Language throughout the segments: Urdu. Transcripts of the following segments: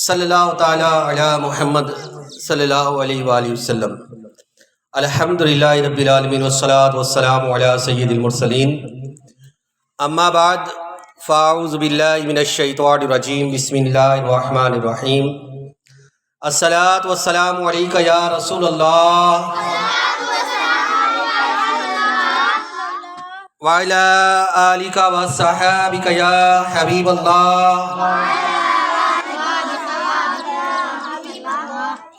صلی اللہ تعالی علی محمد صلی اللہ علیہ وآلہ وسلم۔ الحمدللہ رب العالمین والصلاة والسلام علی سید المرسلین، اما بعد فاعوذ باللہ من الشیطان الرجیم، بسم اللہ الرحمن الرحیم۔ الصلاۃ والسلام علیک یا رسول اللہ وعلی آلک وصحابک یا حبیب اللہ۔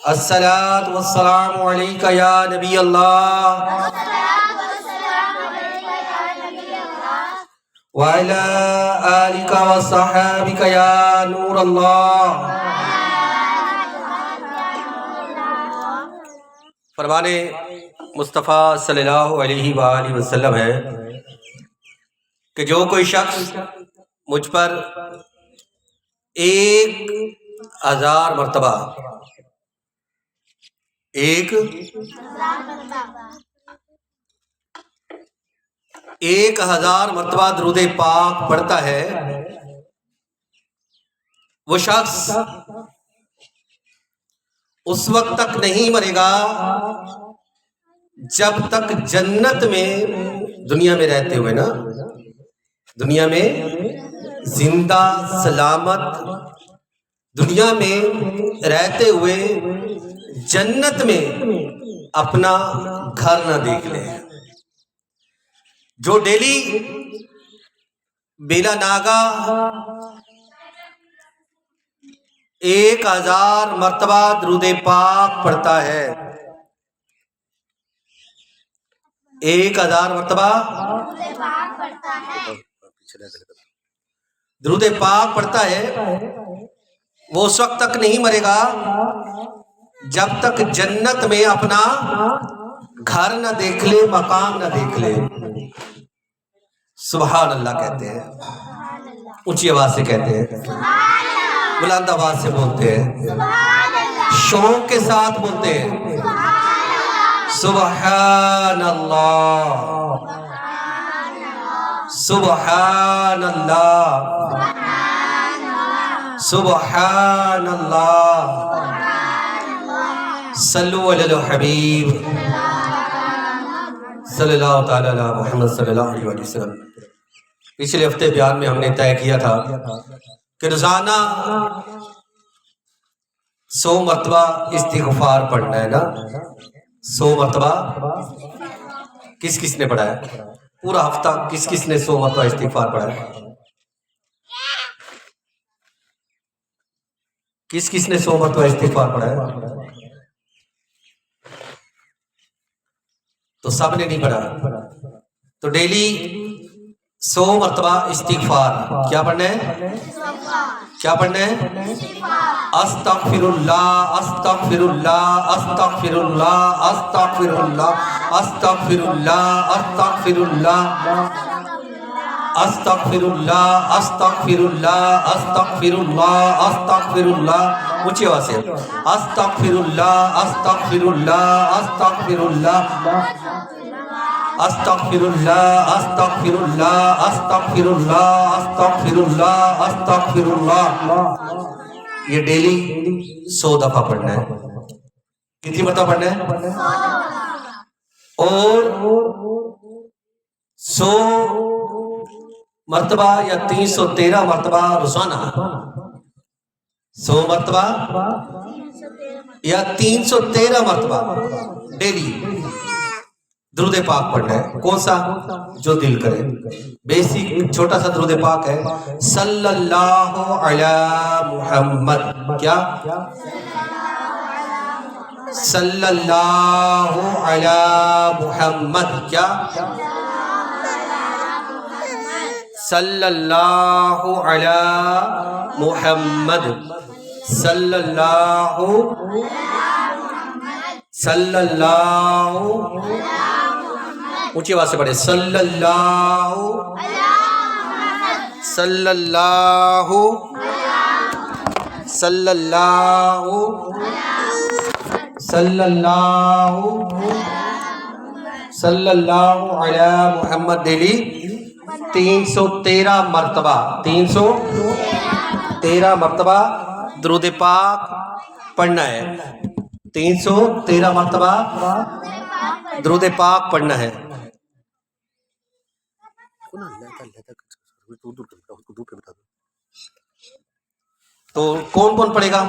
الصلاۃ والسلام علیک یا نبی اللہ وعلی آلک وصحابک یا نور اللہ۔ فرمان مصطفیٰ صلی اللہ علیہ وآلہ وسلم ہے کہ جو کوئی شخص مجھ پر 1000 مرتبہ 1000 مرتبہ درود پاک پڑھتا ہے، وہ شخص اس وقت تک نہیں مرے گا جب تک جنت میں دنیا میں رہتے ہوئے دنیا میں زندہ سلامت دنیا میں رہتے ہوئے جنت میں اپنا گھر نہ دیکھ لے۔ جو ڈیلی بلا ناگا 1000 مرتبہ درود پاک پڑھتا ہے، 1000 مرتبہ درود پاک پڑھتا ہے، وہ اس وقت تک نہیں مرے گا جب تک جنت میں اپنا گھر نہ دیکھ لے، مقام نہ دیکھ لے۔ سبحان اللہ کہتے ہیں، اونچی آواز سے کہتے ہیں، بلند آواز سے بولتے ہیں، شوق کے ساتھ بولتے ہیں، سبحان اللہ سبحان اللہ سبحان اللہ۔ صلو علی الحبیب صلی اللہ تعالی علی محمد صلی اللہ علیہ وسلم۔ پچھلے ہفتے بیان میں ہم نے طے کیا تھا کہ روزانہ 100 مرتبہ استغفار پڑھنا ہے 100 مرتبہ۔ کس کس نے پڑھا ہے پورا ہفتہ؟ کس کس نے 100 مرتبہ استغفار پڑھا ہے؟ کس کس نے 100 مرتبہ استغفار پڑھا ہے؟ تو سب نے نہیں پڑھا، تو ڈیلی 100 مرتبہ استغفار کیا پڑھنا ہے؟ کیا پڑھنا ہے؟ استغفر اللہ استغفر اللہ استغفر اللہ استغفر اللہ استغفر اللہ استغفر اللہ استغفر اللہ استغفر اللہ استغفر اللہ استغفر اللہ۔ اونچی آواز سے استغفر اللہ استغفر اللہ استغفر اللہ استغفر اللہ استغفر اللہ استغفر اللہ استغفر اللہ استغفر اللہ۔ یہ ڈیلی 100 دفعہ پڑھنا ہے۔ کتنی مرتبہ پڑھنا ہے؟ اور 100 مرتبہ یا 313 مرتبہ روزانہ، 100 مرتبہ یا 313 مرتبہ ڈیلی درود پاک پڑھنا ہے۔ کون سا؟ جو دل کرے، بیسک چھوٹا سا درود پاک ہے، صلی اللہ علی محمد۔ کیا؟ صلی اللہ علی محمد۔ کیا؟ صلی اللہ علی محمد صلی اللہ اونچی آواز سے پڑھے، صلی اللہ صلی اللہ صلی اللہ صلی اللہ صلی اللہ علی محمد ڈیلی 313 مرتبہ 313 مرتبہ درود پاک پڑھنا ہے. 313 مرتبہ درود پاک پڑھنا ہے. تو کون کون پڑھے گا؟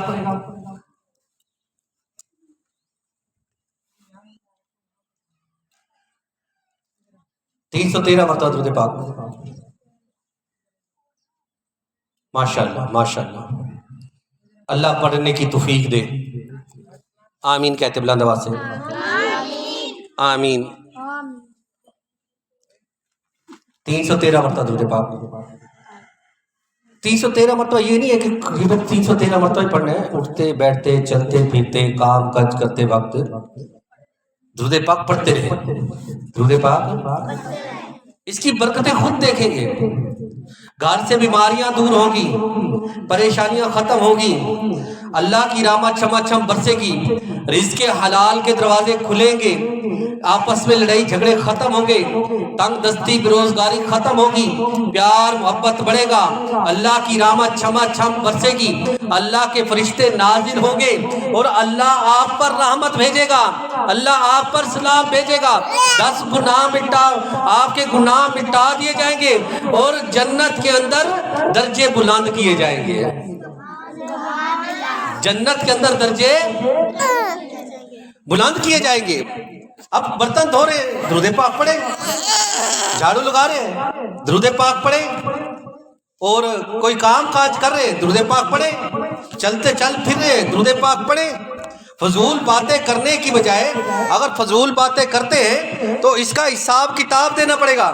تین سو 13 مرتبہ درود پاک. ماشاء اللہ ماشاء اللہ. اللہ پڑھنے کی توفیق دے. آمین کہتے بلند آواز سے. آمین. 313 مرتبہ درود پاک. 313 مرتبہ یہ نہیں ہے کہ 313 مرتبہ ہی پڑھنا ہے. اٹھتے بیٹھتے چلتے پھرتے کام کاج کرتے وقت درود پاک پڑھتے رہے. درود پاک اس کی برکتیں خود دیکھیں گے. گھر سے بیماریاں دور ہوں گی, پریشانیاں ختم ہوں گی, اللہ کی رحمت چھما چھم برسے گی, رزق حلال کے دروازے کھلیں گے, آپس میں لڑائی جھگڑے ختم ہوں گے, تنگ دستی بےروزگاری ختم ہوگی, پیار محبت بڑھے گا, اللہ کی رحمت چھما چھم برسے گی, اللہ کے فرشتے نازل ہوں گے اور اللہ آپ پر رحمت بھیجے گا, اللہ آپ پر سلام بھیجے گا. 10 گناہ آپ کے گناہ مٹا دیے جائیں گے اور جنت کے اندر درجے بلند کیے جائیں گے. جنت کے اندر درجے بلند کیے جائیں گے. اب برتن دھو رہے ہیں درود پاک پڑھے, جھاڑو لگا رہے ہیں درود پاک پڑھے, اور کوئی کام کاج کر رہے ہیں درود پاک پڑھے, چلتے چل پھر رہے ہیں درود پاک پڑھے. فضول باتیں کرنے کی بجائے اگر فضول باتیں کرتے ہیں تو اس کا حساب کتاب دینا پڑے گا.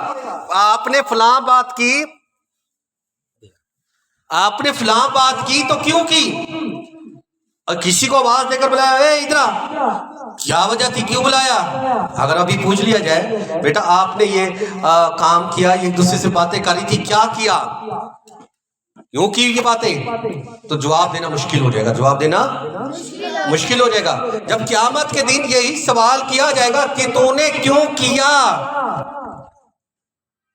آپ نے فلاں بات کی تو کیوں کی؟ اور کسی کو آواز دے کر بلایا, اے ادھر کیا وجہ تھی, کیوں بلایا؟ اگر ابھی پوچھ لیا جائے بیٹا آپ نے یہ کام کیا, ایک دوسرے سے باتیں کری تھی, کیا کیا, کیوں کی یہ باتیں, تو جواب دینا مشکل ہو جائے گا. جواب دینا مشکل ہو جائے گا. جب قیامت کے دن یہی سوال کیا جائے گا کہ تو نے کیوں کیا,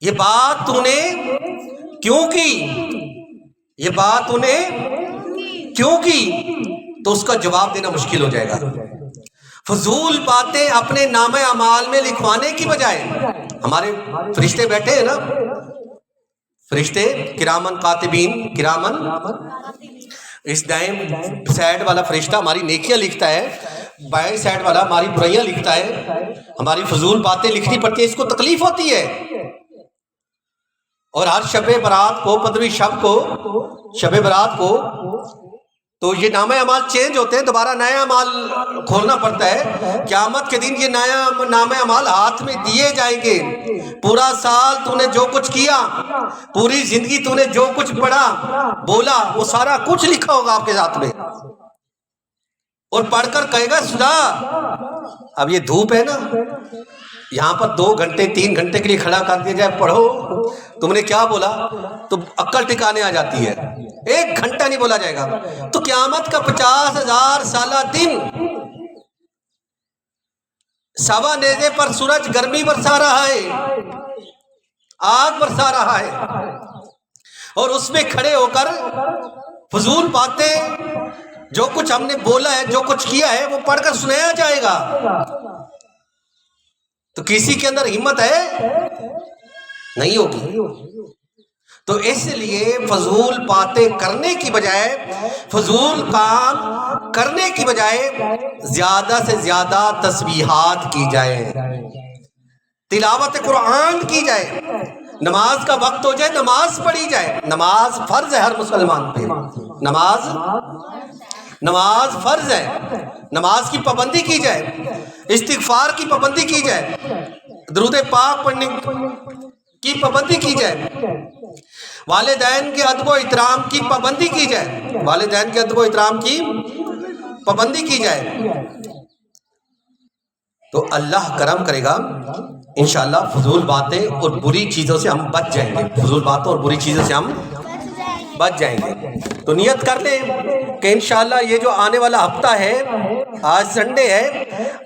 یہ بات تو نے کیوں کی, یہ بات تو نے کیوں کی, تو اس کا جواب دینا مشکل ہو جائے گا. فضول باتیں اپنے نام اعمال میں لکھوانے کی بجائے, ہمارے فرشتے بیٹھے ہیں نا, فرشتے کرامن کاتبین, کرامن, اس دائیں سائڈ والا فرشتہ ہماری نیکیاں لکھتا ہے, بائیں سائڈ والا ہماری برائیاں لکھتا ہے. ہماری فضول باتیں لکھنی پڑتی ہیں, اس کو تکلیف ہوتی ہے. اور ہر شب برات کو, 15ویں شب کو, شب برات کو تو یہ نامہ اعمال چینج ہوتے ہیں, دوبارہ نیا اعمال کھولنا پڑتا ہے. قیامت کے دن یہ نیا نامہ اعمال ہاتھ میں دیے جائیں گے. پورا سال تو نے جو کچھ کیا, پوری زندگی تو نے جو کچھ پڑھا بولا, وہ سارا کچھ لکھا ہوگا آپ کے ساتھ میں, اور پڑھ کر کہے گا سنا. اب یہ دھوپ ہے نا, یہاں پر 2 گھنٹے 3 گھنٹے کے لیے کھڑا کر دیا جائے, پڑھو, تم نے کیا بولا, تو عقل ٹھکانے آ جاتی ہے. 1 گھنٹہ نہیں بولا جائے گا. تو قیامت کا 50,000 سالہ دن, سوا نیزے پر سورج گرمی برسا رہا ہے, آگ برسا رہا ہے, اور اس میں کھڑے ہو کر فضول باتیں, جو کچھ ہم نے بولا ہے, جو کچھ کیا ہے, وہ پڑھ کر سنایا جائے گا. تو کسی کے اندر ہمت ہے؟ نہیں ہوگی. تو اس لیے فضول باتیں کرنے کی بجائے, فضول کام کرنے کی بجائے زیادہ سے زیادہ تسبیحات کی جائے, تلاوت قرآن کی جائے, نماز کا وقت ہو جائے نماز پڑھی جائے. نماز فرض ہے ہر مسلمان پہ, نماز فرض ہے, نماز کی پابندی کی جائے, استغفار کی پابندی کی جائے, درود پاک پڑھنے کی پابندی کی جائے, والدین کے ادب و احترام کی پابندی کی جائے, والدین کے ادب و احترام کی پابندی کی جائے. تو اللہ کرم کرے گا انشاءاللہ. فضول باتیں اور بری چیزوں سے ہم بچ جائیں گے, فضول باتوں اور بری چیزوں سے ہم بچ جائیں گے. تو نیت کر لیں کہ انشاءاللہ یہ جو آنے والا ہفتہ ہے, آج سنڈے ہے,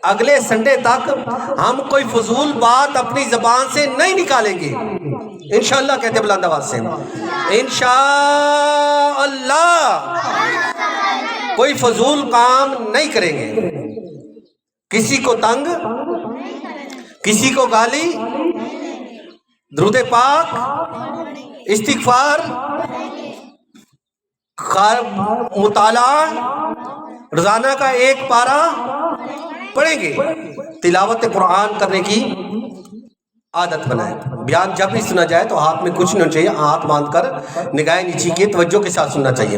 اگلے سنڈے تک ہم کوئی فضول بات اپنی زبان سے نہیں نکالیں گے انشاءاللہ. کہتے بلند آواز سے انشاءاللہ. کوئی فضول کام نہیں کریں گے، کسی کو تنگ، کسی کو گالی، درود پاک، استغفار، مطالعہ، روزانہ کا ایک پارہ پڑھیں گے، تلاوت قرآن کرنے کی عادت بنائیں۔ بیان جب بھی سنا جائے تو ہاتھ میں کچھ نہیں ہونا چاہیے، ہاتھ باندھ کر نگاہیں نیچی کی توجہ کے ساتھ سننا چاہیے۔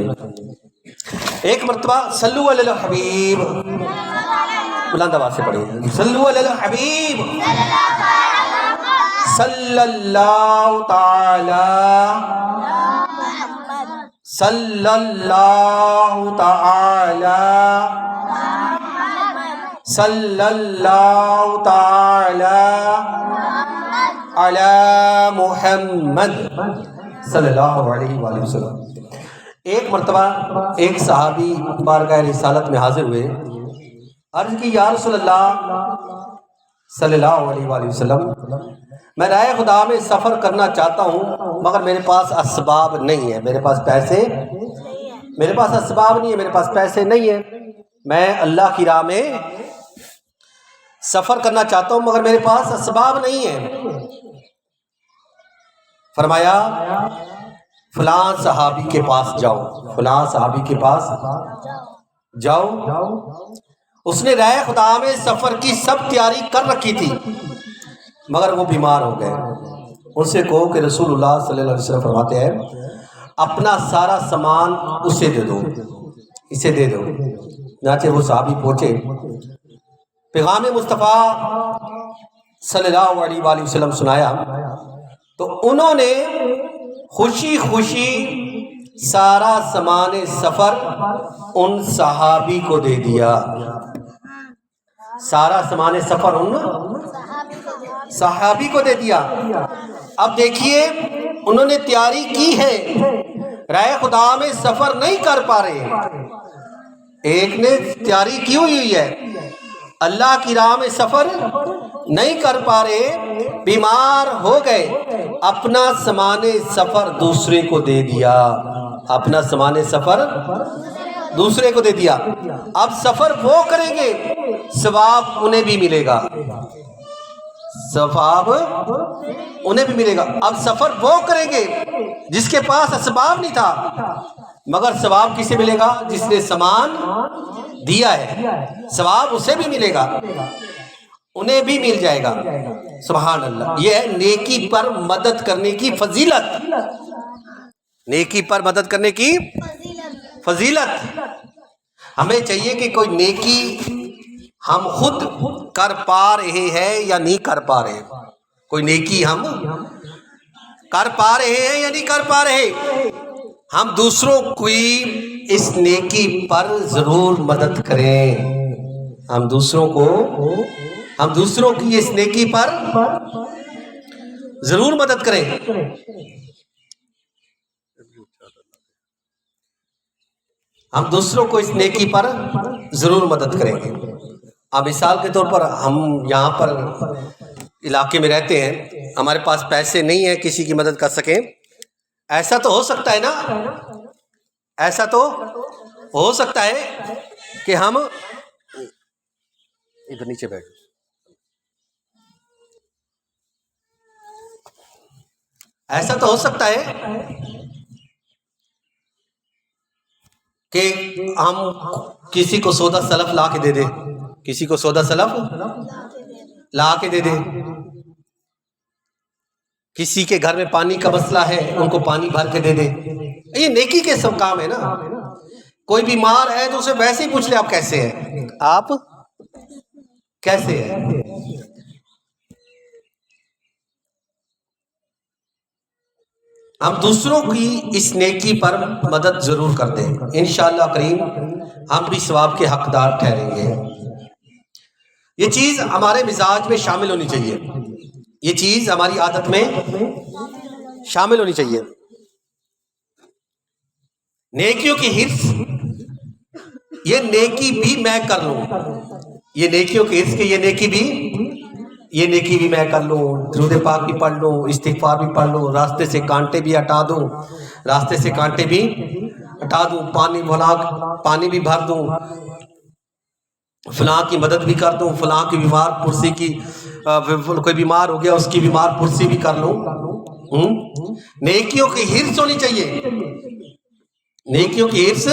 ایک مرتبہ صلو علی الحبیب، بلند آواز سے پڑھیے، صلو علی الحبیب صلی اللہ تعالی صلی اللہ تعالی صلی اللہ تعالی علی محمد صلی اللہ علیہ وآلہ وسلم۔ ایک مرتبہ ایک صحابی بارگاہ رسالت میں حاضر ہوئے، عرض کی یا رسول اللہ صلی اللہ علیہ وآلہ وسلم، میں رائے خدا میں سفر کرنا چاہتا ہوں مگر میرے پاس اسباب نہیں ہے، میرے پاس اسباب نہیں ہے، میرے پاس پیسے نہیں ہیں، میں اللہ کی راہ میں سفر کرنا چاہتا ہوں مگر میرے پاس اسباب نہیں ہیں۔ فرمایا فلاں صحابی کے پاس جاؤ، فلاں صحابی کے پاس جاؤ، اس نے رائے خدا میں سفر کی سب تیاری کر رکھی تھی مگر وہ بیمار ہو گئے۔ ان سے کہو کہ رسول اللہ صلی اللہ علیہ وسلم فرماتے ہیں اپنا سارا سامان اسے دے دو، اسے دے دو۔ چنانچہ وہ صحابی پہنچے، پیغام مصطفیٰ صلی اللہ علیہ وآلہ وسلم سنایا تو انہوں نے خوشی خوشی سارا سامان سفر ان صحابی کو دے دیا، سارا سامان سفر ان صحابی کو دے دیا۔ اب دیکھیے انہوں نے تیاری کی ہے، رائے خدا میں سفر نہیں کر پا رہے، ایک نے تیاری کی ہوئی ہے، اللہ کی راہ میں سفر نہیں کر پا رہے، بیمار ہو گئے، اپنا سامان سفر دوسرے کو دے دیا، اپنا سامان سفر دوسرے کو دے دیا۔ اب سفر وہ کریں گے ثواب انہیں بھی ملے گا، ثواب انہیں بھی ملے گا۔ اب سفر وہ کریں گے جس کے پاس اسباب نہیں تھا مگر ثواب کسے ملے گا؟ جس نے سامان دیا ہے، ثواب اسے بھی ملے گا، انہیں بھی مل جائے گا۔ سبحان اللہ، یہ ہے نیکی پر مدد کرنے کی فضیلت، نیکی پر مدد کرنے کی فضیلت۔ ہمیں چاہیے کہ کوئی نیکی ہم خود کر پا رہے ہیں یا نہیں کر پا رہے، کوئی نیکی ہم کر پا رہے ہیں یا نہیں کر پا رہے، ہم دوسروں کی اس نیکی پر ضرور مدد کریں، ہم دوسروں کی اس نیکی پر ضرور مدد کریں۔ ہم دوسروں کو اس نیکی پر ضرور مدد کریں گے۔ اب مثال کے طور پر ہم یہاں پر علاقے میں رہتے ہیں، ہمارے پاس پیسے نہیں ہیں کسی کی مدد کر سکیں، ایسا تو ہو سکتا ہے نا، ایسا تو ہو سکتا ہے کہ ہم ادھر نیچے بیٹھ، ایسا تو ہو سکتا ہے کہ ہم کسی کو سودا سلف لا کے دے دیں، کسی کو سودا سلف لا کے دے دیں، کسی کے گھر میں پانی کا مسئلہ ہے ان کو پانی بھر کے دے دیں، یہ نیکی کے سب کام ہے نا۔ کوئی بیمار ہے تو اسے ویسے ہی پوچھ لے آپ کیسے ہیں، آپ کیسے ہیں۔ ہم دوسروں کی اس نیکی پر مدد ضرور کرتے ہیں، انشاءاللہ کریم ہم بھی ثواب کے حقدار ٹھہریں گے۔ یہ چیز ہمارے مزاج میں شامل ہونی چاہیے، یہ چیز ہماری عادت میں شامل ہونی چاہیے۔ نیکیوں کی حرص، یہ نیکی بھی میں کر لوں، یہ نیکیوں کی حرص کہ یہ نیکی بھی میں کر لوں، درود پاک بھی پڑھ لوں، استغفار بھی پڑھ لوں، راستے سے کانٹے بھی ہٹا دوں، راستے سے کانٹے بھی ہٹا دوں، پانی بھی بھر دوں، فلاں کی مدد بھی کر دوں، فلاں کی بیمار پرسی کی کوئی بیمار ہو گیا اس کی بیمار پرسی بھی کر لوں۔ نیکیوں کی ہرس ہونی چاہیے، نیکیوں کی ہرس۔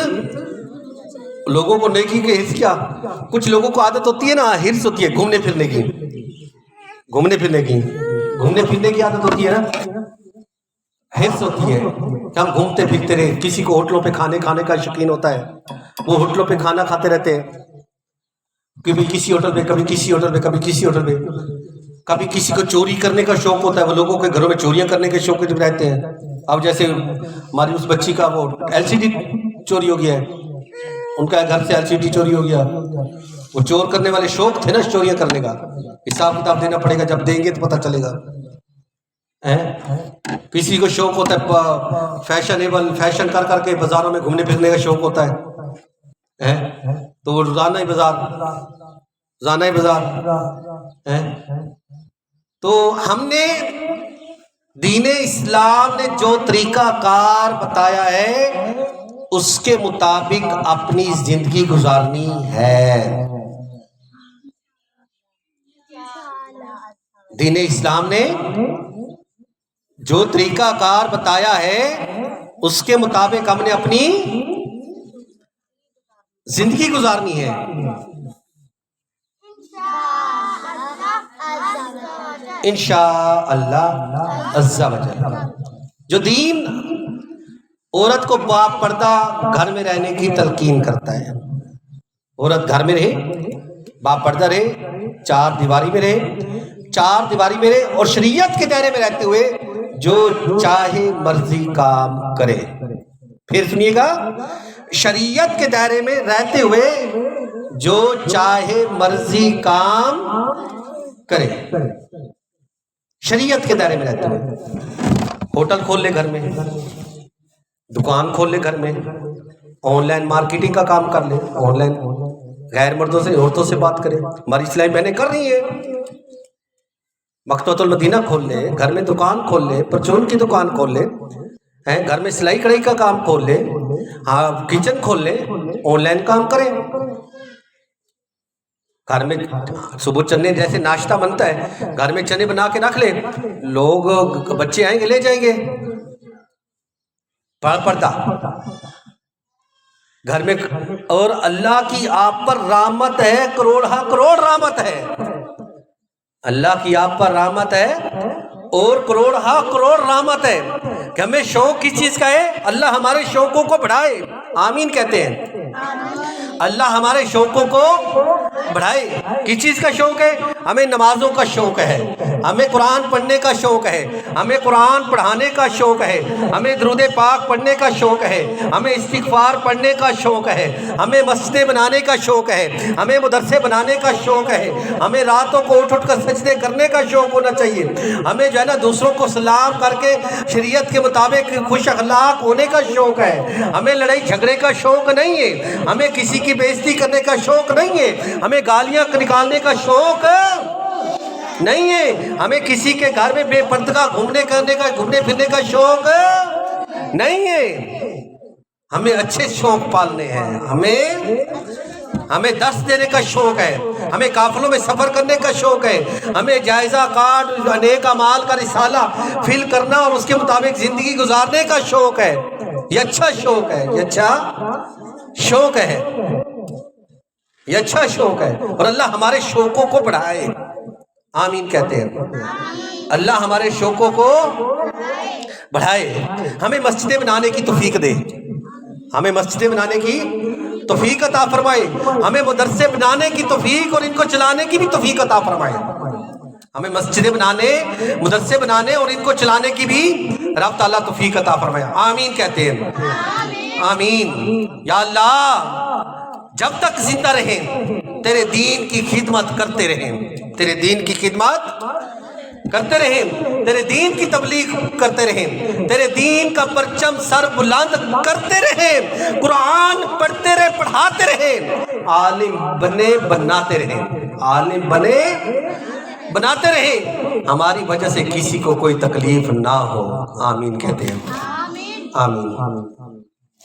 لوگوں کو نیکی کی ہرس کیا، کچھ لوگوں کو عادت ہوتی ہے نا، ہرس ہوتی ہے گھومنے پھرنے کی، گھومنے پھرنے کی عادت ہوتی ہے نا، ہرس ہوتی ہے کہ ہم گھومتے پھرتے رہے۔ کسی کو ہوٹلوں پہ کھانے کا شوقین ہوتا ہے، وہ ہوٹلوں پہ کھانا کھاتے رہتے ہیں، کبھی کسی ہوٹل پہ، کبھی کسی ہوٹل پہ، کبھی کسی ہوٹل پہ۔ کبھی کسی کو چوری کرنے کا شوق ہوتا ہے، وہ لوگوں کے گھروں میں چوریاں کرنے کے شوق رہتے ہیں۔ اب جیسے ہماری اس بچی کا وہ LCD چوری ہو گیا ہے، ان کا گھر سے LCD چوری ہو گیا، وہ چور کرنے والے شوق تھے نا چوریاں کرنے کا، حساب کتاب دینا پڑے گا، جب دیں گے تو پتہ چلے گا۔ کسی کو شوق ہوتا ہے فیشن کر کے بازاروں میں گھومنے پھرنے کا شوق ہوتا ہے، تو وہ روزانہ ہی بازار۔ تو ہم نے دین اسلام نے جو طریقہ کار بتایا ہے اس کے مطابق اپنی زندگی گزارنی ہے۔ دین اسلام نے جو طریقہ کار بتایا ہے اس کے مطابق ہم نے اپنی زندگی گزارنی ہے۔ انشاءاللہ عز و جل۔ جو دین عورت کو با پردہ گھر میں رہنے کی تلقین کرتا ہے، عورت گھر میں رہے، با پردہ رہے، چار دیواری میں رہے اور شریعت کے دائرے میں رہتے ہوئے جو چاہے مرضی کام کرے۔ پھر سنیے گا، شریعت کے دائرے میں رہتے ہوئے جو چاہے مرضی کام کرے، شریعت کے دائرے میں رہتے ہوئے۔ ہوٹل کھول لے گھر میں، دکان کھول لے گھر میں، آن لائن مارکیٹنگ کا کام کر لے، آن لائن غیر مردوں سے عورتوں سے بات کرے، ہماری اسلامی بہنیں کر رہی ہیں۔ مکتبۃ المدینہ کھول لے، گھر میں دکان کھول لے، پرچون کی دکان کھول لے، گھر میں سلائی کڑھائی کا کام کھول لے، کچن کھول لے، آن لائن کام کریں۔ گھر میں صبح چنے جیسے ناشتہ بنتا ہے، گھر میں چنے بنا کے رکھ لے، لوگ بچے آئیں گے لے جائیں گے۔ پردہ گھر میں، اور اللہ کی آپ پر رحمت ہے، کروڑ رحمت ہے، اللہ کی آپ پر رحمت ہے اور کروڑ رحمت ہے کہ ہمیں شوق کس چیز کا ہے؟ اللہ ہمارے شوقوں کو بڑھائے، آمین کہتے ہیں۔ اللہ ہمارے شوقوں کو بڑھائے۔ کس چیز کا شوق ہے؟ ہمیں نمازوں کا شوق ہے، ہمیں قرآن پڑھنے کا شوق ہے، ہمیں قرآن پڑھانے کا شوق ہے، ہمیں درود پاک پڑھنے کا شوق ہے، ہمیں استغفار پڑھنے کا شوق ہے، ہمیں مسجدیں بنانے کا شوق ہے، ہمیں مدرسے بنانے کا شوق ہے، ہمیں راتوں کو اٹھ کر سجدے کرنے کا شوق ہونا چاہیے، ہمیں جو ہے نا دوسروں کو سلام کر کے شریعت کے مطابق خوش اخلاق ہونے کا شوق ہے، ہمیں لڑائی جھگڑے کا شوق نہیں ہے، ہمیں کسی کی بےعزتی کرنے کا شوق نہیں ہے، ہمیں گالیاں نکالنے کا شوق نہیں ہے، ہمیں کسی کے گھر میں بے پردہ گھومنے پھرنے کا شوق نہیں ہے۔ ہمیں اچھے شوق پالنے ہیں، ہمیں درس دینے کا شوق ہے، ہمیں قافلوں میں سفر کرنے کا شوق ہے، ہمیں جائزہ کارڈ نیک اعمال کا رسالہ فل کرنا اور اس کے مطابق زندگی گزارنے کا شوق ہے۔ یہ اچھا شوق ہے، یہ اچھا شوق ہے، یہ اچھا شوق ہے، اور اللہ ہمارے شوقوں کو بڑھائے، آمین کہتے ہیں۔ اللہ ہمارے شوقوں کو بڑھائے، ہمیں مسجدیں بنانے کی توفیق دے، ہمیں مسجدیں بنانے کی توفیق عطا فرمائے، ہمیں مدرسے بنانے کی توفیق اور ان کو چلانے کی بھی توفیق عطا فرمائے، ہمیں مسجدیں بنانے، مدرسے بنانے اور ان کو چلانے کی بھی رب تعالیٰ توفیق عطا فرمائے، آمین کہتے ہیں۔ آمین۔ یا اللہ جب تک زندہ رہیں تیرے دین کی خدمت کرتے رہیں، تیرے دین کی خدمت کرتے رہیں، تیرے دین کی تبلیغ کرتے رہیں، تیرے دین کا پرچم سر بلند کرتے رہیں، قرآن پڑھتے رہیں، پڑھاتے رہیں، عالم بنے بناتے رہیں، عالم بنے بناتے رہیں، ہماری وجہ سے کسی کو کوئی تکلیف نہ ہو، آمین کہتے ہیں۔ آمین۔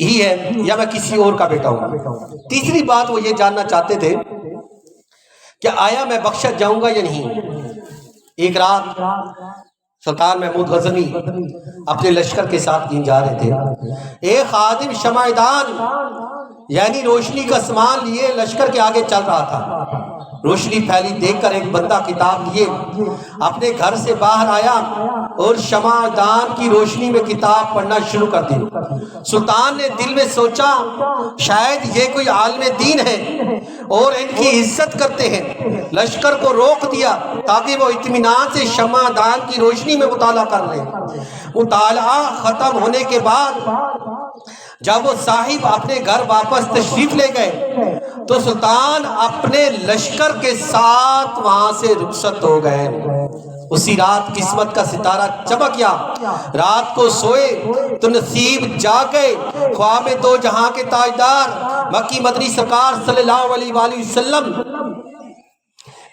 ہی ہے یا میں کسی اور کا بیٹا ہوں. تیسری بات وہ یہ جاننا چاہتے تھے کہ آیا میں بخشا جاؤں گا یا نہیں. ایک رات سلطان محمود غزنوی اپنے لشکر کے ساتھ کہیں جا رہے تھے. ایک خادم شمعدان یعنی روشنی کا سامان لیے لشکر کے آگے چل رہا تھا. روشنی پھیلی دیکھ کر ایک بندہ کتاب لیے اپنے گھر سے باہر آیا اور شمعدان کی روشنی میں کتاب پڑھنا شروع کر دی. سلطان نے دل میں سوچا شاید یہ کوئی عالم دین ہے اور ان کی عزت کرتے ہیں. لشکر کو روک دیا تاکہ وہ اطمینان سے شمعدان کی روشنی میں مطالعہ کر لیں. مطالعہ ختم ہونے کے بعد جب وہ صاحب اپنے گھر واپس تشریف لے گئے تو سلطان اپنے لشکر کے ساتھ وہاں سے رخصت ہو گئے. اسی رات قسمت کا ستارہ چمک گیا. رات کو سوئے تو نصیب جاگ گئے. خواب میں دو جہاں کے تاجدار مکی مدنی سرکار صلی اللہ علیہ وآلہ وسلم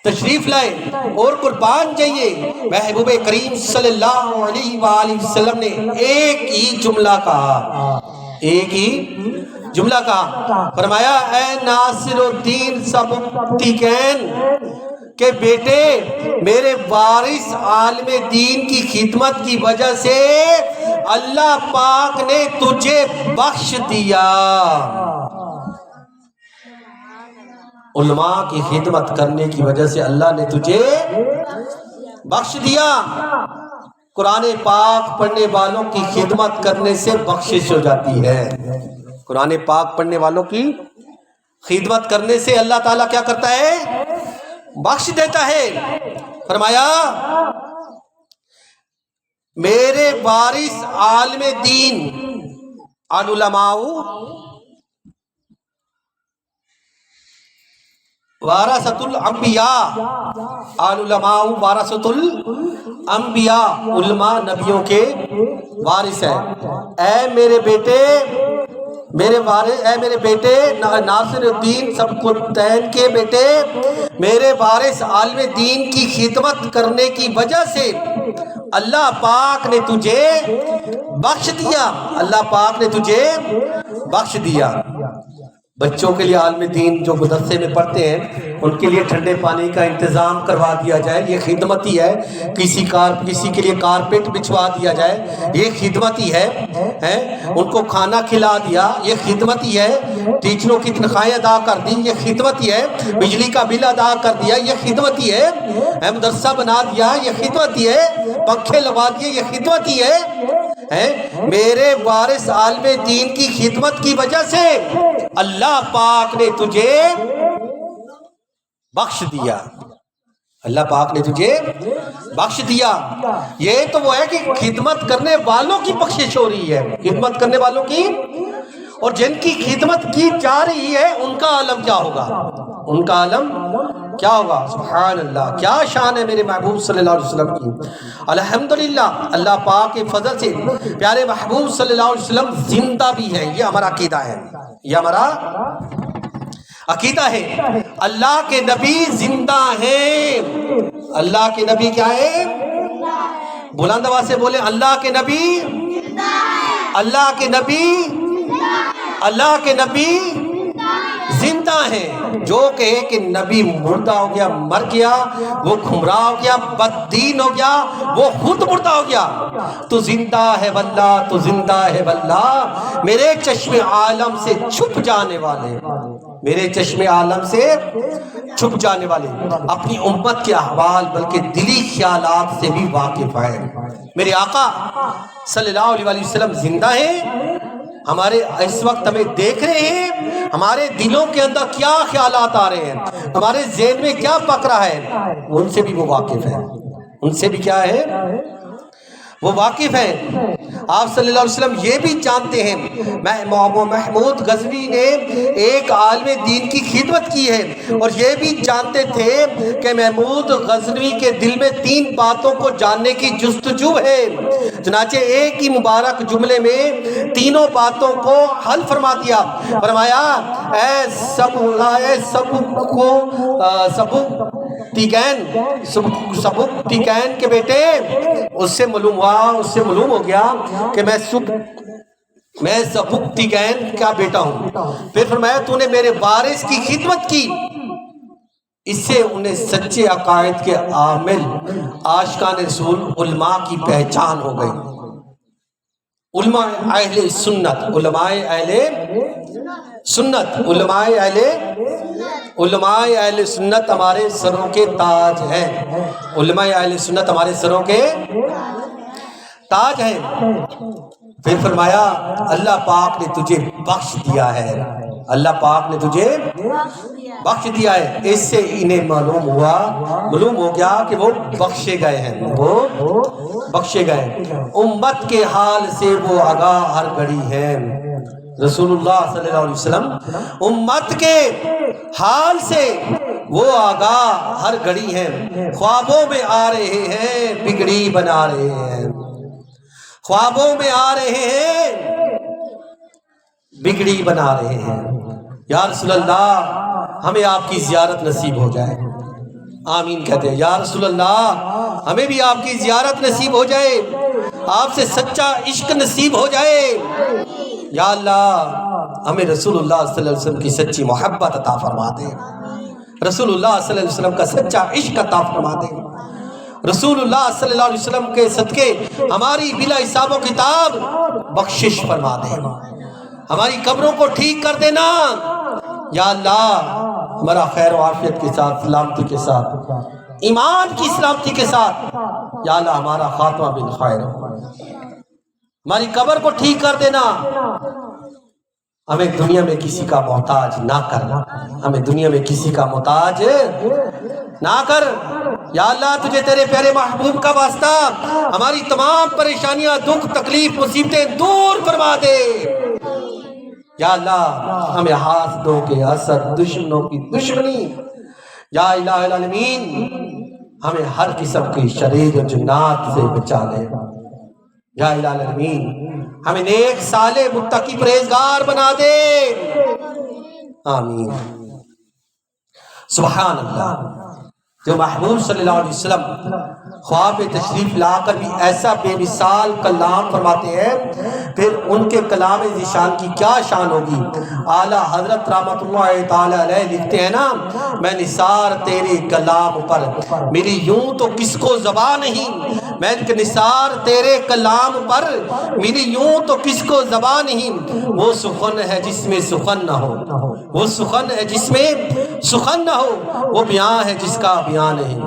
تشریف لائے اور قربان جائیے محبوب کریم صلی اللہ علیہ وآلہ وسلم نے ایک ہی جملہ کہا. ایک ہی جملہ کہا. فرمایا اے ناصر الدین سبکتگین کہ بیٹے میرے وارث عالم دین کی خدمت کی وجہ سے اللہ پاک نے تجھے بخش دیا. علماء کی خدمت کرنے کی وجہ سے اللہ نے تجھے بخش دیا. قرآن پاک پڑھنے والوں کی خدمت کرنے سے بخشش ہو جاتی ہے. قرآن پاک پڑھنے والوں کی خدمت کرنے سے اللہ تعالیٰ کیا کرتا ہے؟ بخش دیتا ہے. فرمایا میرے وارث عالم دین العلماء وارثۃ الانبیاء العلماء وارثۃ الانبیاء علماء نبیوں کے وارث ہیں. اے میرے بیٹے ناصر الدین سبکتگین کے بیٹے میرے وارث عالم دین کی خدمت کرنے کی وجہ سے اللہ پاک نے تجھے بخش دیا. اللہ پاک نے تجھے بخش دیا. بچوں کے لیے عالم دین جو مدرسے میں پڑھتے ہیں ان کے لیے ٹھنڈے پانی کا انتظام کروا دیا جائے، یہ خدمت ہی ہے. کسی کے لیے کارپیٹ بچھوا دیا جائے، یہ خدمت ہی ہے. ان کو کھانا کھلا دیا، یہ خدمت ہی ہے. ٹیچروں کی تنخواہیں ادا کر دی، یہ خدمت ہی ہے. بجلی کا بل ادا کر دیا، یہ خدمت ہی ہے. مدرسہ بنا دیا، یہ خدمت ہی ہے. پنکھے لگوا دیے، یہ خدمت ہی ہے. میرے وارث عالم دین کی خدمت کی وجہ سے اللہ پاک نے تجھے بخش دیا. اللہ پاک نے تجھے بخش دیا. یہ تو وہ ہے کہ خدمت کرنے والوں کی بخشش ہو رہی ہے. خدمت کرنے والوں کی، اور جن کی خدمت کی جا رہی ہے ان کا عالم کیا ہوگا؟ ان کا عالم کیا ہوگا؟ سبحان اللہ، کیا شان ہے میرے محبوب صلی اللہ علیہ وسلم کی. الحمدللہ اللہ پاک کے فضل سے پیارے محبوب صلی اللہ علیہ وسلم زندہ بھی ہیں. یہ ہمارا عقیدہ ہے، یہ ہمارا عقیدہ ہے. اللہ کے نبی زندہ ہیں. اللہ کے نبی کیا ہے؟ بلند آواز سے بولیں اللہ کے نبی، اللہ کے نبی، اللہ کے نبی زندہ ہیں. جو کہے کہ نبی مردہ ہو گیا، مر گیا، وہ گمراہ ہو گیا، بددین ہو گیا، وہ خود مردہ ہو گیا. تو زندہ ہے واللہ، تو زندہ ہے واللہ. میرے چشم عالم سے چھپ جانے والے، میرے چشم عالم سے چھپ جانے والے، اپنی امت کے احوال بلکہ دلی خیالات سے بھی واقف ہیں. میرے آقا صلی اللہ علیہ وآلہ وسلم زندہ ہیں. ہمارے اس وقت ہمیں دیکھ رہے ہیں، ہمارے دلوں کے اندر کیا خیالات آ رہے ہیں، ہمارے ذہن میں کیا پک رہا ہے، ان سے بھی وہ واقف ہے. ان سے بھی کیا ہے؟ وہ واقف ہیں. آپ صلی اللہ علیہ وسلم یہ بھی جانتے ہیں محمود غزنوی نے ایک عالم دین کی خدمت کی ہے، اور یہ بھی جانتے تھے کہ محمود غزنوی کے دل میں 3 باتوں کو جاننے کی جستجو ہے. چنانچہ ایک ہی مبارک جملے میں تینوں باتوں کو حل فرما دیا. فرمایا اے سب سبکتیکین کے بیٹے، اس سے معلوم ہو گیا کہ میں سبکتیکین کا بیٹا ہوں۔ پھر فرمایا تو نے میرے وارث کی خدمت کی، اس سے انہیں سچے عقائد کے عامل عاشقان رسول علماء کی پہچان ہو گئی۔ علماء اہل سنت، علماء اہل سنت ہمارے سروں کے تاج ہیں، علماء اہل سنت ہمارے سروں کے تاج ہیں۔ پھر فرمایا اللہ پاک نے تجھے بخش دیا ہے، اللہ پاک نے تجھے بخش دیا ہے، اس سے انہیں معلوم ہو گیا کہ وہ بخشے گئے ہیں، امت کے حال سے وہ آگاہ ہر گھڑی ہیں۔ رسول اللہ صلی اللہ علیہ وسلم امت کے حال سے وہ آگاہ ہر گھڑی ہیں، خوابوں میں آ رہے ہیں بگڑی بنا رہے ہیں، خوابوں میں آ رہے ہیں بگڑی بنا رہے ہیں۔ یا رسول اللہ ہمیں آپ کی زیارت نصیب ہو جائے، آمین کہتے ہیں۔ یا رسول اللہ ہمیں بھی آپ کی زیارت نصیب ہو جائے، آپ سے سچا عشق نصیب ہو جائے۔ یا اللہ ہمیں رسول اللہ صلی اللہ علیہ وسلم کی سچی محبت عطا فرما دے، رسول اللہ صلی اللہ علیہ وسلم کا سچا عشق عطا فرما دے، رسول اللہ صلی اللہ علیہ وسلم کے صدقے ہماری بلا حساب و کتاب بخشش فرما دے، ہماری قبروں کو ٹھیک کر دینا۔ یا اللہ ہمارا خیر و عافیت کے ساتھ، سلامتی کے ساتھ، ایمان کی سلامتی کے ساتھ، یا اللہ ہمارا خاتمہ بالخیر، ہماری قبر کو ٹھیک کر دینا، ہمیں دنیا میں کسی کا محتاج نہ کرنا، ہمیں دنیا میں کسی کا محتاج نہ کر۔ یا اللہ تجھے تیرے پیارے محبوب کا واسطہ ہماری تمام پریشانیاں، دکھ، تکلیف، مصیبتیں دور فرما دے۔ یا اللہ ہمیں حاسدوں کے حسد، دشمنوں کی دشمنی، یا الہ العالمین ہمیں ہر قسم کی شریر و جنات سے بچا لے۔ یا الہ العالمین ہمیں نیک صالح متقی پرہیزگار بنا دے، آمین۔ سبحان اللہ، جو محبوب صلی اللہ علیہ وسلم خواب تشریف لا کر بھی ایسا بے مثال کلام فرماتے ہیں، پھر ان کے کلام ذیشان کی کیا شان ہوگی۔ اعلیٰ حضرت رحمت اللہ تعالی علیہ لکھتے ہیں نا، میں نثار تیرے کلام پر میری یوں تو کس کو زبان نہیں، میں نثار تیرے کلام پر میری یوں تو کس کو زبان نہیں، وہ سخن ہے جس میں سخن نہ ہو، وہ سخن ہے جس میں سخن نہ ہو، وہ بیان ہے جس کا بیان نہیں۔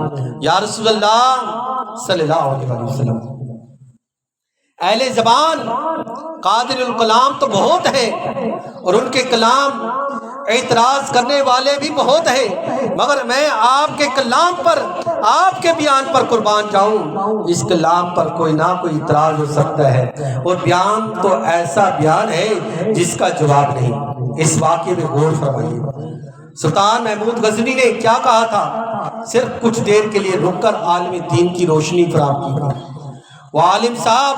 یا رسول اللہ صلی اللہ علیہ وسلم اہل زبان قادر الکلام تو بہت ہیں، اور ان کے کلام اعتراض کرنے والے بھی بہت ہیں، مگر میں آپ کے کلام پر، آپ کے بیان پر قربان جاؤں، اس کلام پر کوئی نہ کوئی اعتراض ہو سکتا ہے، اور بیان تو ایسا بیان ہے جس کا جواب نہیں۔ اس واقعے میں غور فرمائیے، سلطان محمود غزنوی نے کیا کہا تھا؟ صرف کچھ دیر کے لیے رک کر عالم دین کی روشنی فراہم کی۔ وہ عالم صاحب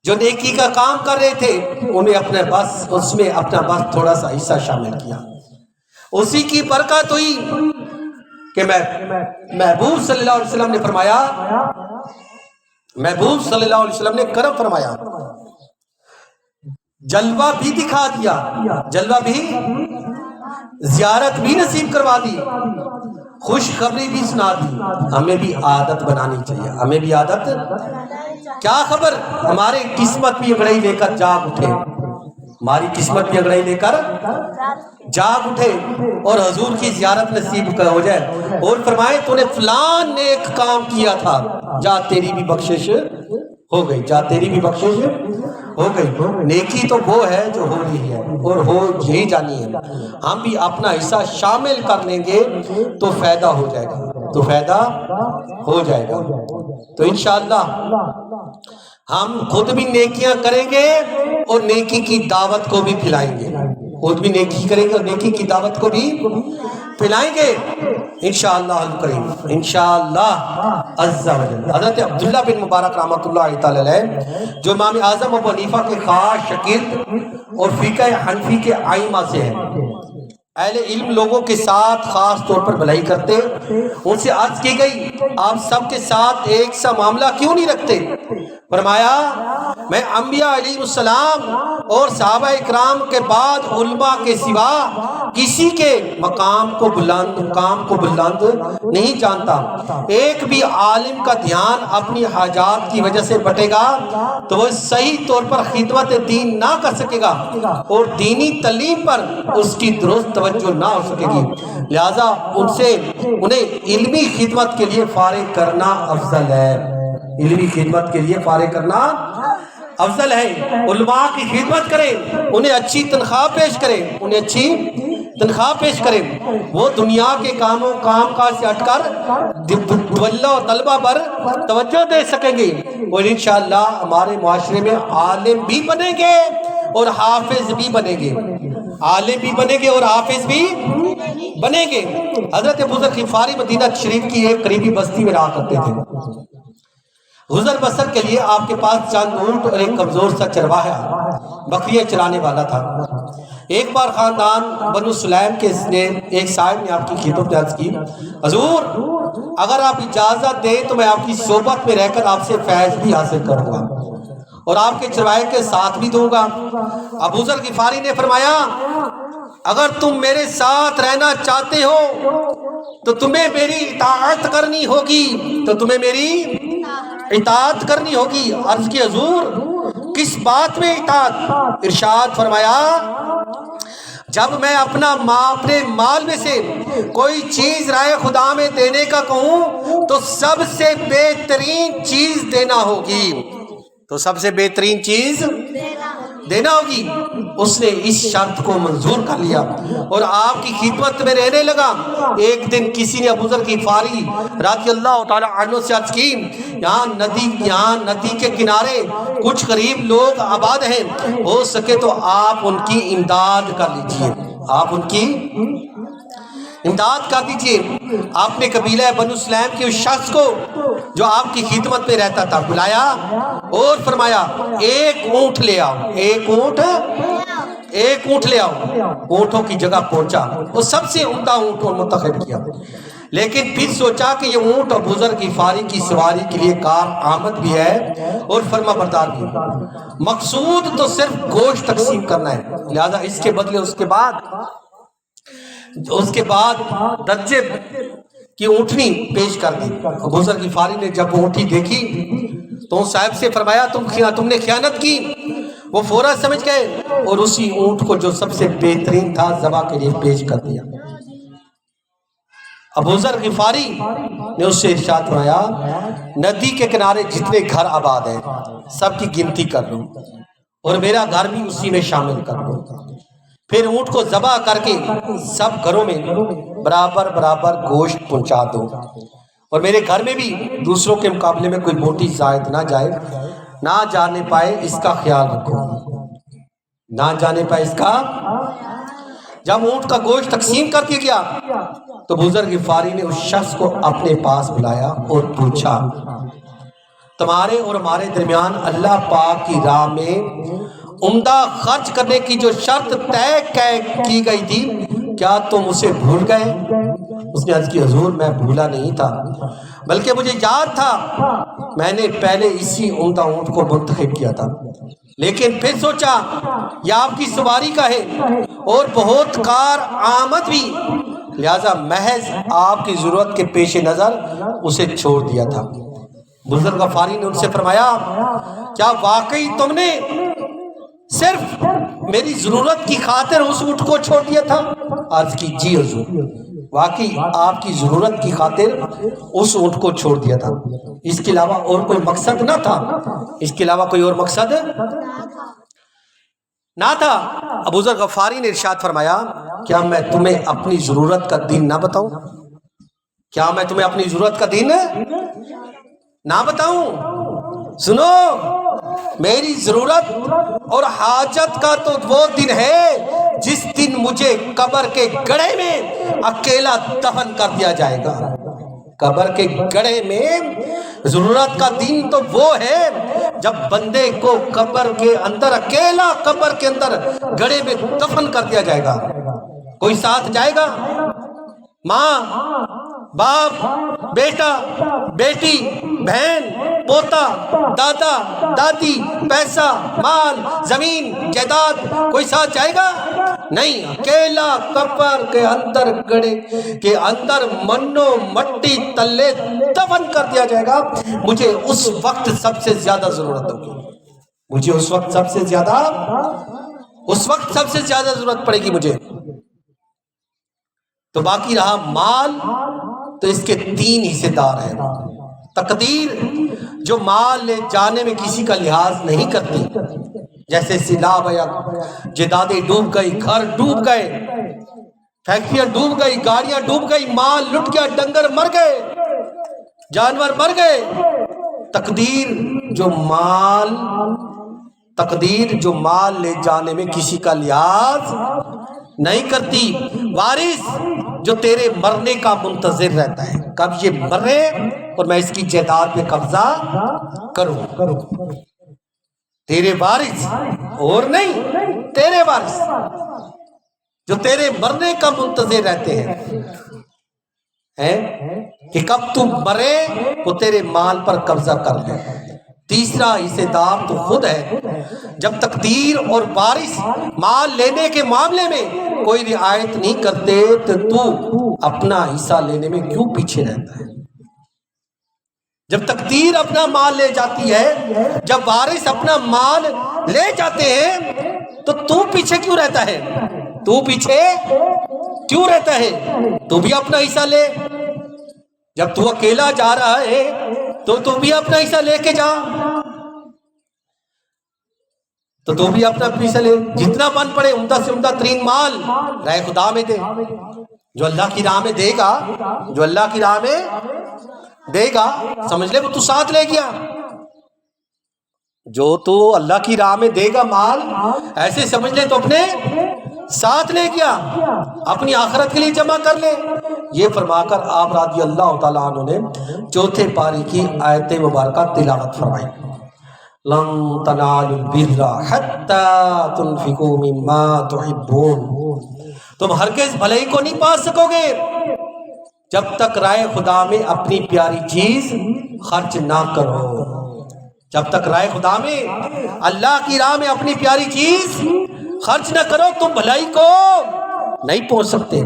جو نیکی کا کام کر رہے تھے، انہیں اس میں اپنا بس تھوڑا سا حصہ شامل کیا، اسی کی برکت ہوئی کہ محبوب صلی اللہ علیہ وسلم نے فرمایا، محبوب صلی اللہ علیہ وسلم نے کرم فرمایا، جلوہ بھی دکھا دیا، جلوہ بھی، زیارت بھی نصیب کروا دی، خوشخبری بھی سنا دی۔ ہمیں بھی عادت بنانی چاہیے، ہمیں بھی عادت، کیا خبر ہماری قسمت بھی انگڑائی لے کر جاگ اٹھے، ہماری قسمت بھی انگڑائی لے کر جاگ اٹھے اور حضور کی زیارت نصیب ہو جائے، اور فرمائے تو نے فلان نیک کام کیا تھا، جا تیری بھی بخشش ہو گئی، جا تیری بھی بخشش ہو گئی۔ نیکی تو وہ ہے جو ہو رہی ہے اور ہو یہی جانی ہے، ہم بھی اپنا حصہ شامل کر لیں گے تو فائدہ ہو جائے گا، تو فائدہ ہو جائے گا۔ تو انشاءاللہ ہم خود بھی نیکیاں کریں گے اور نیکی کی دعوت کو بھی پھیلائیں گے، خود بھی نیکی کریں گے اور نیکی کی دعوت کو بھی پھیلائیں گے انشاءاللہ الکریم، انشاءاللہ عز و جل۔ حضرت عبداللہ بن مبارک رحمۃ اللہ تعالی علیہ، جو امام اعظم ابو حنیفہ کے خاص شاگرد اور فقہ حنفی کے ائمہ سے ہیں، اہل علم لوگوں کے ساتھ خاص طور پر بھلائی کرتے، ان سے عرض کی گئی آپ سب کے ساتھ ایک سا معاملہ کیوں نہیں رکھتے؟ فرمایا میں انبیاء علیہ السلام اور صحابہ اکرام کے بعد علماء کے سوا کسی کے مقام کو بلند نہیں جانتا۔ ایک بھی عالم کا دھیان اپنی حاجات کی وجہ سے بٹے گا تو وہ صحیح طور پر خدمت دین نہ کر سکے گا اور دینی تعلیم پر اس کی درست توجہ نہ ہو سکے گی، لہذا انہیں علمی خدمت کے لیے فارغ کرنا افضل ہے۔ علمی خدمت کے لیے فارغ کرنا افضل ہے۔ علماء کی خدمت کریں، انہیں اچھی تنخواہ پیش کریں، وہ دنیا کے کام کاج سے ہٹ کر طلبہ پر توجہ دے سکیں گے اور انشاءاللہ ہمارے معاشرے میں عالم بھی بنیں گے اور حافظ بھی بنیں گے، عالم بھی بنیں گے اور حافظ بھی بنیں گے۔ حضرت ابوذر غفاری مدینہ شریف کی ایک قریبی بستی میں رہا کرتے تھے۔ گزر بسر کے لیے آپ کے پاس چند اونٹ اور ایک کمزور سا چرواہا بکریاں چرانے والا تھا۔ ایک بار خاندان بنو سلیم کے ایک صاحب نے آپ کی خدمت میں عرض کی حضور اگر آپ اجازت دیں تو میں آپ کی صحبت میں رہ کر آپ سے فیض بھی حاصل کروں گا اور آپ کے چرواہے کے ساتھ بھی دوں گا۔ ابوذر غفاری نے فرمایا اگر تم میرے ساتھ رہنا چاہتے ہو تو تمہیں میری اطاعت کرنی ہوگی۔ عرض کی حضور کس بات میں اطاعت؟ ارشاد فرمایا جب میں اپنے مال میں سے کوئی چیز رائے خدا میں دینے کا کہوں تو سب سے بہترین چیز دینا ہوگی، دینا ہوگی۔ اس نے اس شرط کو منظور کر لیا اور آپ کی خدمت میں رہنے لگا۔ ایک دن کسی نے ابوذر غفاری رضی اللہ تعالی عنہ سے عرض کی یہاں ندی کے کنارے کچھ غریب لوگ آباد ہیں، ہو سکے تو آپ ان کی امداد کر دیجئے۔ آپ نے قبیلہ بنو سلیم کے اس شخص کو جو آپ کی خدمت میں رہتا تھا بلایا اور فرمایا ایک اونٹ لے آؤ۔ اونٹوں کی جگہ پہنچا، وہ سب سے عمدہ اونٹ کو منتخب کیا، لیکن پھر سوچا کہ یہ اونٹ ابوذر غفاری کی سواری کے لیے کار آمد بھی ہے اور فرما بردار بھی، مقصود تو صرف گوشت تقسیم کرنا ہے، لہذا اس کے بدلے اس کے بعد درجے کی اونٹنی پیش کر دی۔ ابوذر غفاری نے جب اونٹی دیکھی تو صاحب سے فرمایا تم نے خیانت کی۔ وہ فوراً سمجھ گئے اور اسی اونٹ کو جو سب سے بہترین تھا ذبح کے لیے پیش کر دیا۔ ابوذر غفاری نے اس سے ارشاد فرمایا ندی کے کنارے جتنے گھر آباد ہیں سب کی گنتی کر لو اور میرا گھر بھی اسی میں شامل کر لو، پھر اونٹ کو ذبح کر کے سب گھروں میں برابر گوشت پہنچا دو اور میرے گھر میں بھی دوسروں کے مقابلے میں کوئی بوٹی زائد نہ جانے پائے اس کا خیال رکھو، جب اونٹ کا گوشت تقسیم کر کے گیا تو ابوذر غفاری نے اس شخص کو اپنے پاس بلایا اور پوچھا تمہارے اور ہمارے درمیان اللہ پاک کی راہ میں عمدہ خرچ کرنے کی جو شرط طے کی گئی تھی کیا تم اسے بھول گئے؟ اس نے عرض کی حضور میں بھولا نہیں تھا بلکہ مجھے یاد تھا، میں نے پہلے اسی عمدہ اونٹ کو منتخب کیا تھا، لیکن پھر سوچا یہ آپ کی سواری کا ہے اور بہت کار آمد بھی، لہذا محض آپ کی ضرورت کے پیش نظر اسے چھوڑ دیا تھا۔ ابوذر غفاری نے ان سے فرمایا کیا واقعی تم نے صرف میری ضرورت کی خاطر اس اونٹ کو چھوڑ دیا تھا؟ عرض کی جی حضور، واقعی آپ کی ضرورت کی خاطر اس اونٹ کو چھوڑ دیا تھا، اس کے علاوہ اور کوئی مقصد نہ تھا۔ ابوذر غفاری نے ارشاد فرمایا کیا میں تمہیں اپنی ضرورت کا دین نہ بتاؤں؟ سنو میری ضرورت اور حاجت کا تو وہ دن ہے جس دن مجھے قبر کے گڑھے میں اکیلا دفن کر دیا جائے گا۔ قبر کے گڑھے میں ضرورت کا دن تو وہ ہے جب بندے کو قبر کے اندر اکیلا قبر کے اندر گڑھے میں دفن کر دیا جائے گا۔ کوئی ساتھ جائے گا؟ ماں، باپ، بیٹا، بیٹی، بہن، پوتا، دادا، دادی، پیسہ، مال، زمین، جائیداد، کوئی ساتھ جائے گا؟ نہیں، اکیلا قبر کے اندر گڑے کے اندر منو مٹی تلے دفن کر دیا جائے گا. مجھے اس وقت سب سے زیادہ ضرورت ہوگی، مجھے اس وقت سب سے زیادہ ضرورت پڑے گی مجھے. تو باقی رہا مال، تو اس کے 3 حصے دار ہیں. تقدیر جو مال لے جانے میں کسی کا لحاظ نہیں کرتی، جیسے سیلاب آیا، جائیدادیں ڈوب گئی، گھر ڈوب گئے، فیکٹریاں ڈوب گئی، گاڑیاں ڈوب گئی، مال لٹ گیا، ڈنگر مر گئے، جانور مر گئے. تقدیر جو مال لے جانے میں کسی کا لحاظ نہیں کرتی. وارث جو تیرے مرنے کا منتظر رہتا ہے، کب یہ مرے اور میں اس کی جائیداد پہ قبضہ کروں. تیرے وارث اور نہیں، تیرے وارث جو تیرے مرنے کا منتظر رہتے ہیں کہ کب تم مرے وہ تیرے مال پر قبضہ کر لے. تیسرا حصے دار تو خود ہے. جب تقدیر اور وارث مال لینے کے معاملے میں کوئی رعایت نہیں کرتے تو اپنا حصہ لینے میں کیوں پیچھے رہتا ہے؟ جب تقدیر اپنا مال لے جاتی ہے، جب وارث اپنا مال لے جاتے ہیں، تو پیچھے کیوں رہتا ہے؟ تو بھی اپنا حصہ لے. جب تو اکیلا جا رہا ہے تو بھی اپنا حصہ لے کے جا، تو بھی اپنا حصہ لے. جتنا بن پڑے عمدہ سے عمدہ ترین مال راہ خدا میں دے. جو اللہ کی راہ میں دے گا سمجھ لے وہ تو ساتھ لے گیا. جو تو اللہ کی راہ میں دے گا مال، ایسے سمجھ لے تو اپنے ساتھ لے گیا، اپنی آخرت کے لیے جمع کر لے. یہ فرما کر آپ رضی اللہ تعالیٰ عنہ نے چوتھے پاری کی آیت مبارکہ تلاوت فرمائی. لن تنالوا البر حتى تنفقوا مما تحبون. تم ہرگز بھلائی کو نہیں پا سکو گے جب تک راہ خدا میں اپنی پیاری چیز خرچ نہ کرو. جب تک راہ خدا میں اللہ کی راہ میں اپنی پیاری چیز خرچ نہ کرو تم بھلائی کو نہیں پہنچ سکتے.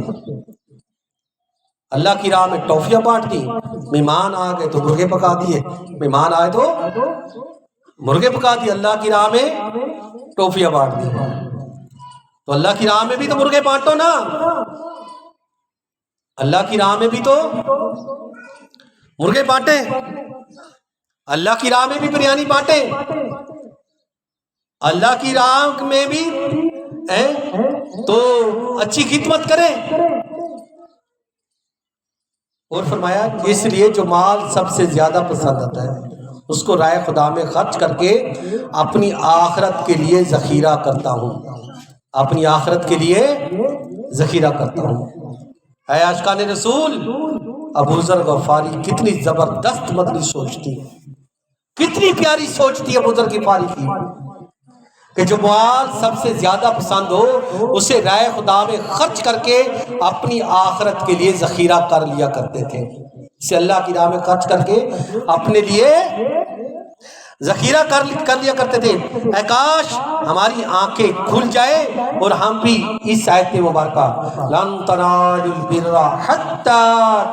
اللہ کی راہ میں ٹافیاں بانٹ دی، مہمان آ گئے تو مرغے پکا دیے، مہمان آئے تو مرغے پکا دیے. اللہ کی راہ میں ٹافیاں بانٹ دی، تو اللہ کی راہ میں بھی تو مرغے بانٹو نا. اللہ کی راہ میں بھی تو مرغے بانٹے، اللہ کی راہ میں بھی بریانی بانٹے، اللہ کی راہ میں بھی تو اچھی خدمت کریں. اور فرمایا اس لیے جو مال سب سے زیادہ پسند آتا ہے اس کو راہ خدا میں خرچ کر کے اپنی آخرت کے لیے ذخیرہ کرتا ہوں، اپنی آخرت کے لیے ذخیرہ کرتا ہوں. اے عاشقان رسول، ابو ذر غفاری کتنی زبردست مدنی سوچ تھی، کتنی پیاری سوچ تھی ابو ذر غفاری کی کہ جو مال سب سے زیادہ پسند ہو اسے راہ خدا میں خرچ کر کے اپنی آخرت کے لیے ذخیرہ کر لیا کرتے تھے. اسے اللہ کی راہ میں خرچ کر کے اپنے لیے ذخیرہ کر لیا کرتے تھے. اے کاش ہماری آنکھیں کھل جائے اور ہم بھی اس آیت مبارکہ لن تنالوا البر حتى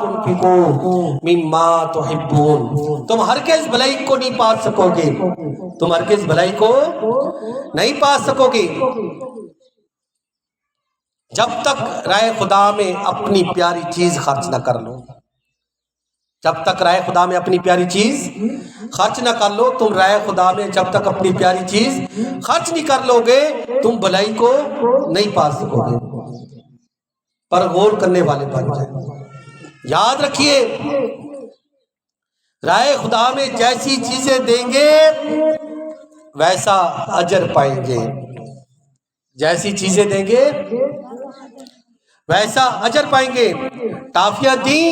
تنفقوا مما تحبون، تم ہرگز بھلائی کو نہیں پا سکو گے، تم ہرگز بھلائی کو نہیں پا سکو گے جب تک راہ خدا میں اپنی پیاری چیز خرچ نہ کر لو. جب تک راہ خدا میں اپنی پیاری چیز خرچ نہ کر لو، تم راہ خدا میں جب تک اپنی پیاری چیز خرچ نہیں کر لو گے تم بھلائی کو نہیں پا سکو گے. پر غور کرنے والے بن جائیں. یاد رکھیے راہ خدا میں جیسی چیزیں دیں گے ویسا اجر پائیں گے، جیسی چیزیں دیں گے ویسا اجر پائیں گے. ٹافیاں دیں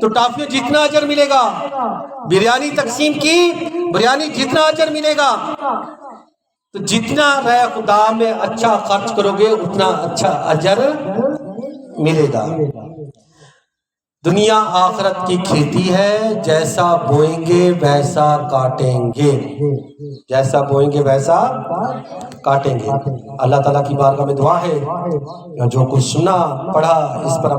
تو ٹافیاں جتنا اجر ملے گا، بریانی تقسیم کی بریانی جتنا اجر ملے گا. تو جتنا راہ خدا میں اچھا خرچ کرو گے اتنا اچھا اجر ملے گا۔ دنیا آخرت کی کھیتی ہے، جیسا بوئیں گے ویسا کاٹیں گے، جیسا بوئیں گے ویسا کاٹیں گے۔ اللہ تعالیٰ کی بارگاہ میں دعا ہے جو کچھ سنا پڑھا اس پر